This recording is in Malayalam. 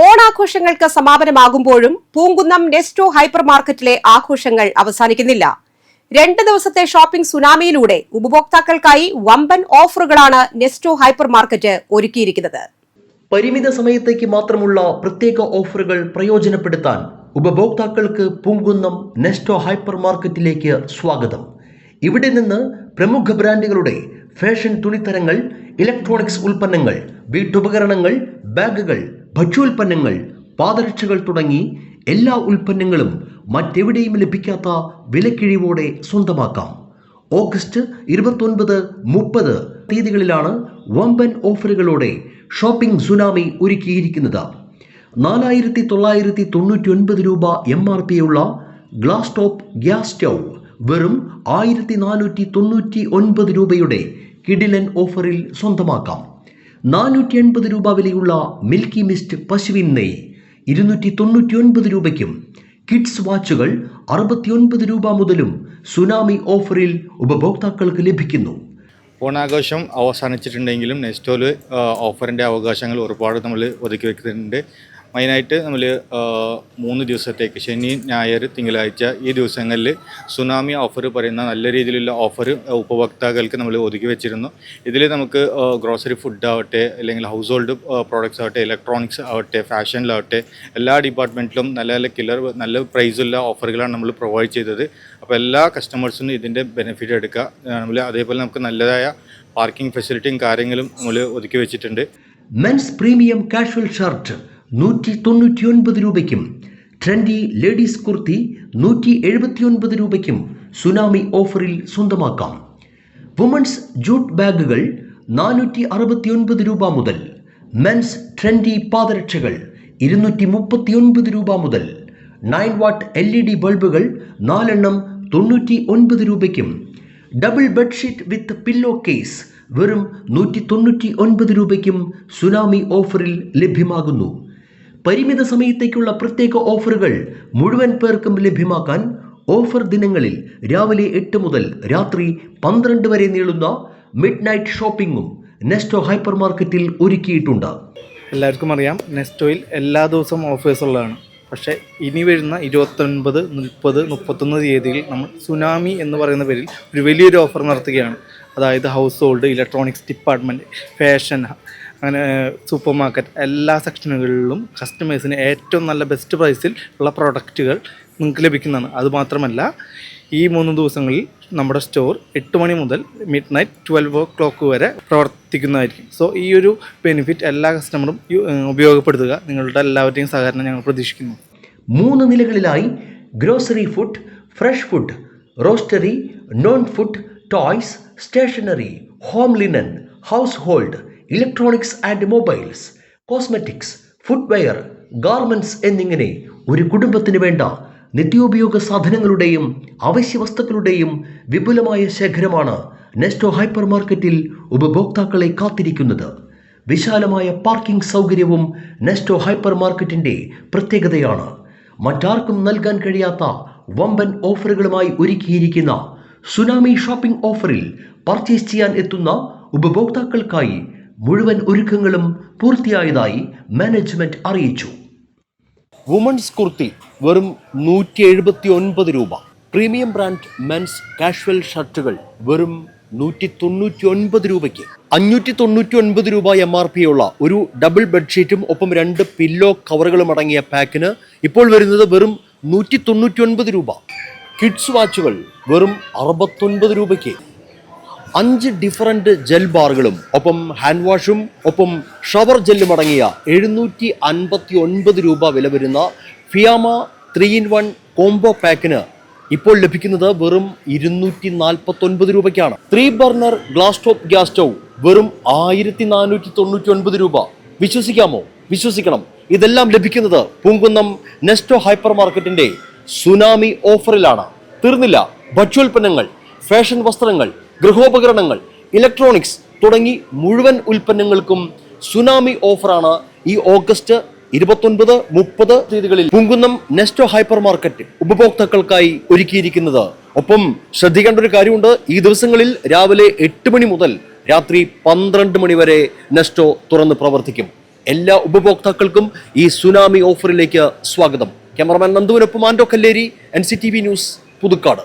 ഓണാഘോഷങ്ങൾക്ക് സമാപനമാകുമ്പോഴും പൂങ്കുന്നം നെസ്റ്റോ ഹൈപ്പർ മാർക്കറ്റിലെ ആഘോഷങ്ങൾ അവസാനിക്കുന്നില്ല. 2 ദിവസത്തെ ഷോപ്പിംഗ് സുനാമിയിലൂടെ ഉപഭോക്താക്കൾക്കായി വമ്പൻ ഓഫറുകളാണ് നെസ്റ്റോ ഹൈപ്പർ മാർക്കറ്റ് ഒരുക്കിയിരിക്കുന്നത്. പരിമിത സമയത്തേക്ക് മാത്രമുള്ള പ്രത്യേക ഓഫറുകൾ പ്രയോജനപ്പെടുത്താൻ ഉപഭോക്താക്കൾക്ക് പൂങ്കുന്നം നെസ്റ്റോ ഹൈപ്പർ മാർക്കറ്റിലേക്ക് സ്വാഗതം. ഇവിടെ നിന്ന് പ്രമുഖ ബ്രാൻഡുകളുടെ ഫാഷൻ തുണിത്തരങ്ങൾ, ഇലക്ട്രോണിക്സ് ഉൽപ്പന്നങ്ങൾ, വീട്ടുപകരണങ്ങൾ, ബാഗുകൾ, ഭക്ഷ്യോൽപ്പന്നങ്ങൾ, പാദരക്ഷകൾ തുടങ്ങി എല്ലാ ഉൽപ്പന്നങ്ങളും മറ്റെവിടെയും ലഭിക്കാത്ത വിലക്കിഴിവോടെ സ്വന്തമാക്കാം. ഓഗസ്റ്റ് 29-30 തീയതികളിലാണ് വമ്പൻ ഓഫറുകളോടെ ഷോപ്പിംഗ് സുനാമി ഒരുക്കിയിരിക്കുന്നത്. 4999 രൂപ MRPയുള്ള ഗ്ലാസ് ടോപ്പ് ഗ്യാസ് സ്റ്റൗ വെറും 1499 രൂപയുടെ കിടിലൻ ഓഫറിൽ സ്വന്തമാക്കാം. 480 രൂപ വിലയുള്ള മിൽക്കി മിസ്റ്റ് പശുവിൻ നെയ്യ് 299 രൂപയ്ക്കും, കിഡ്സ് വാച്ചുകൾ 69 രൂപ മുതലും സുനാമി ഓഫറിൽ ഉപഭോക്താക്കൾക്ക് ലഭിക്കുന്നു. ഓണാഘോഷം അവസാനിച്ചിട്ടുണ്ടെങ്കിലും നെസ്റ്റോയിൽ ഓഫറിൻ്റെ അവകാശങ്ങൾ ഒരുപാട് നമ്മൾ ഒതുക്കി വയ്ക്കുന്നുണ്ട്. മെയിനായിട്ട് നമ്മൾ 3 ദിവസത്തേക്ക് ശനി, ഞായർ, തിങ്കളാഴ്ച ഈ ദിവസങ്ങളിൽ സുനാമി ഓഫർ പറയുന്ന നല്ല രീതിയിലുള്ള ഓഫർ ഉപഭോക്താക്കൾക്ക് നമ്മൾ ഒതുക്കി വെച്ചിരുന്നു. ഇതിൽ നമുക്ക് ഗ്രോസറി ഫുഡ് ആവട്ടെ, അല്ലെങ്കിൽ ഹൗസ് ഹോൾഡ് പ്രോഡക്റ്റ്സ് ആവട്ടെ, ഇലക്ട്രോണിക്സ് ആവട്ടെ, ഫാഷനിലാവട്ടെ, എല്ലാ ഡിപ്പാർട്ട്മെൻറ്റിലും നല്ല പ്രൈസുള്ള ഓഫറുകളാണ് നമ്മൾ പ്രൊവൈഡ് ചെയ്തത്. അപ്പോൾ എല്ലാ കസ്റ്റമേഴ്സിനും ഇതിൻ്റെ ബെനിഫിറ്റ് എടുക്കുക. അതേപോലെ നമുക്ക് നല്ലതായ പാർക്കിംഗ് ഫെസിലിറ്റിയും കാര്യങ്ങളും നമ്മൾ ഒതുക്കി വെച്ചിട്ടുണ്ട്. മെൻസ് പ്രീമിയം കാഷ്വൽ ഷർട്ട് 199 രൂപയ്ക്കും, ട്രെൻഡി ലേഡീസ് കുർത്തി 179 രൂപയ്ക്കും സുനാമി ഓഫറിൽ സ്വന്തമാക്കാം. വുമൺസ് ജൂട്ട് ബാഗുകൾ 469 രൂപ മുതൽ, മെൻസ് ട്രെൻഡി പാദരക്ഷകൾ 239 രൂപ മുതൽ, 9 വാട്ട് LED ബൾബുകൾ 4 എണ്ണം 99 രൂപയ്ക്കും, ഡബിൾ ബെഡ്ഷീറ്റ് വിത്ത് പില്ലോ കേസ് വെറും 199 രൂപയ്ക്കും സുനാമി ഓഫറിൽ ലഭ്യമാകുന്നു. പരിമിത സമയത്തേക്കുള്ള പ്രത്യേക ഓഫറുകൾ മുഴുവൻ പേർക്കും ലഭ്യമാക്കാൻ ഓഫർ ദിനങ്ങളിൽ രാവിലെ 8 മുതൽ രാത്രി 12 വരെ നീളുന്ന മിഡ് നൈറ്റ് ഷോപ്പിംഗും നെസ്റ്റോ ഹൈപ്പർ മാർക്കറ്റിൽ ഒരുക്കിയിട്ടുണ്ട്. എല്ലാവർക്കും അറിയാം, നെസ്റ്റോയിൽ എല്ലാ ദിവസവും ഓഫേഴ്സ് ഉള്ളതാണ്. പക്ഷേ ഇനി വരുന്ന 29, 30, 31 തീയതിയിൽ നമ്മൾ സുനാമി എന്ന് പറയുന്ന പേരിൽ ഒരു വലിയൊരു ഓഫർ നടത്തുകയാണ്. അതായത് house hold, electronics department, fashion, അങ്ങനെ സൂപ്പർ മാർക്കറ്റ് എല്ലാ സെക്ഷനുകളിലും കസ്റ്റമേഴ്സിന് ഏറ്റവും നല്ല ബെസ്റ്റ് പ്രൈസിൽ ഉള്ള പ്രോഡക്റ്റുകൾ നിങ്ങൾക്ക് ലഭിക്കുന്നതാണ്. അതുമാത്രമല്ല, ഈ 3 ദിവസങ്ങളിൽ നമ്മുടെ സ്റ്റോർ 8 മണി മുതൽ മിഡ് നൈറ്റ് 12 o'clock വരെ പ്രവർത്തിക്കുന്നതായിരിക്കും. സോ ഈ ഒരു ബെനിഫിറ്റ് എല്ലാ കസ്റ്റമറും ഉപയോഗപ്പെടുത്തുക. നിങ്ങളുടെ എല്ലാവരുടെയും സഹകരണം ഞങ്ങൾ പ്രതീക്ഷിക്കുന്നു. 3 നിലകളിലായി grocery food, fresh food, roastery, non food, toys, stationery, home linen, household, electronics and mobiles, cosmetics, footwear, garments എന്നിങ്ങനെ ഒരു കുടുംബത്തിന് വേണ്ട നിത്യോപയോഗ സാധനങ്ങളുടെയും അവശ്യ വസ്തുക്കളുടെയും വിപുലമായ ശേഖരമാണ് നെസ്റ്റോ ഹൈപ്പർ മാർക്കറ്റിൽ ഉപഭോക്താക്കളെ കാത്തിരിക്കുന്നത്. വിശാലമായ പാർക്കിംഗ് സൗകര്യവും നെസ്റ്റോ ഹൈപ്പർ മാർക്കറ്റിന്റെ പ്രത്യേകതയാണ്. മറ്റാർക്കും നൽകാൻ കഴിയാത്ത വമ്പൻ ഓഫറുകളുമായി ഒരുക്കിയിരിക്കുന്ന സുനാമി ഷോപ്പിംഗ് ഓഫറിൽ പർച്ചേസ് ചെയ്യാൻ എത്തുന്ന ഉപഭോക്താക്കൾക്കായി മുഴുവൻ ഒരുക്കങ്ങളും പൂർത്തിയായതായി മാനേജ്മെന്റ് അറിയിച്ചു. വുമൺസ് കുർത്തി വെറും 179 രൂപ. പ്രീമിയം ബ്രാൻഡ് മെൻസ് കാഷ്വൽ ഷർട്ടുകൾ വെറും 199 രൂപയ്ക്ക്. 599 രൂപ MRPയുള്ള ഒരു ഡബിൾ ബെഡ്ഷീറ്റും ഒപ്പം 2 പില്ലോ കവറുകളും അടങ്ങിയ പാക്കിന് ഇപ്പോൾ വരുന്നത് വെറും 199 രൂപ. കിഡ്സ് വാച്ചുകൾ വെറും 69 രൂപയ്ക്ക്. 5 ഡിഫറൻറ്റ് ജെൽ ബാറുകളും ഒപ്പം ഹാൻഡ് വാഷും ഒപ്പം ഷവർ ജെല്ലും അടങ്ങിയ 759 രൂപ വില വരുന്ന ഫിയാമ 3-in-1 കോംബോ പാക്കിന് ഇപ്പോൾ ലഭിക്കുന്നത് വെറും 249 രൂപയ്ക്കാണ്. 3 burner glass top gas stove വെറും 1499 രൂപ. വിശ്വസിക്കാമോ? വിശ്വസിക്കണം. ഇതെല്ലാം ലഭിക്കുന്നത് പൂങ്കുന്നം നെസ്റ്റോ ഹൈപ്പർ മാർക്കറ്റിന്റെ സുനാമി ഓഫറിലാണ്. തീർന്നില്ല. ഭക്ഷ്യോൽപ്പന്നങ്ങൾ, ഫാഷൻ വസ്ത്രങ്ങൾ, ഗൃഹോപകരണങ്ങൾ, ഇലക്ട്രോണിക്സ് തുടങ്ങി മുഴുവൻ ഉൽപ്പന്നങ്ങൾക്കും സുനാമി ഓഫറാണ് ഈ ഓഗസ്റ്റ് 29, 30 തീയതികളിൽ പൂങ്കുന്നം നെസ്റ്റോ ഹൈപ്പർ മാർക്കറ്റ് ഉപഭോക്താക്കൾക്കായി ഒരുക്കിയിരിക്കുന്നത്. ഒപ്പം ശ്രദ്ധിക്കേണ്ട ഒരു കാര്യമുണ്ട്, ഈ ദിവസങ്ങളിൽ രാവിലെ 8 മണി മുതൽ രാത്രി 12 മണി വരെ നെസ്റ്റോ തുറന്ന് പ്രവർത്തിക്കും. എല്ലാ ഉപഭോക്താക്കൾക്കും ഈ സുനാമി ഓഫറിലേക്ക് സ്വാഗതം. ക്യാമറമാൻ നന്ദുവിനൊപ്പം ആൻഡോ കല്ലേരി, NCTV ന്യൂസ്, പുതുക്കാട്.